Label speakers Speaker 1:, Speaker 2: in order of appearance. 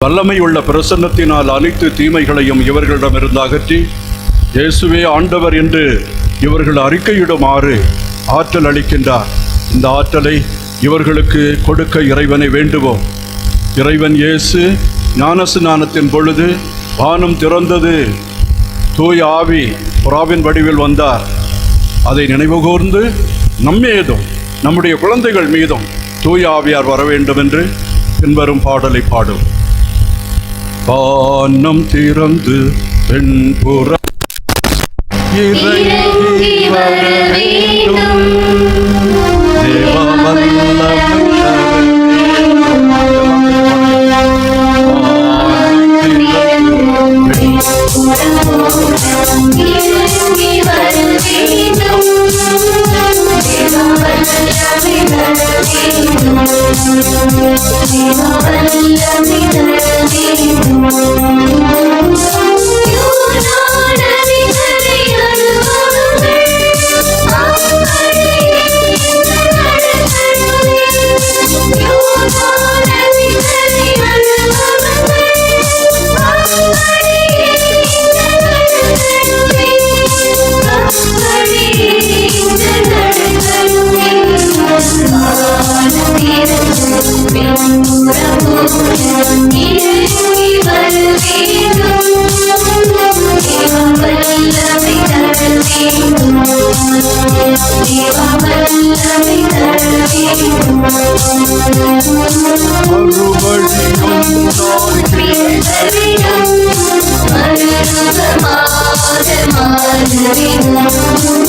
Speaker 1: வல்லமை உள்ள பிரசன்னத்தினால் அனைத்து தீமைகளையும் இவர்களிடமிருந்து அகற்றி இயேசுவே ஆண்டவர் என்று இவர்கள் அறிக்கையிடுமாறு ஆற்றல் அளிக்கின்றார். இந்த ஆற்றலை இவர்களுக்கு கொடுக்க இறைவனை வேண்டுவோம். இறைவன் இயேசு ஞானஸ்நானத்தின் பொழுது வானம் திறந்தது, தூய ஆவி புறாவின் வடிவில் வந்தார். அதை நினைவுகூர்ந்து நம்மீதும் நம்முடைய குழந்தைகள் மீதும் தூய ஆவியார் வர வேண்டும் என்று பின்வரும் பாடலை பாடும். வானம் திறந்து பெண்புற இறங்கி வர வேண்டும், தேவ வல்லமை
Speaker 2: மறுபடியும்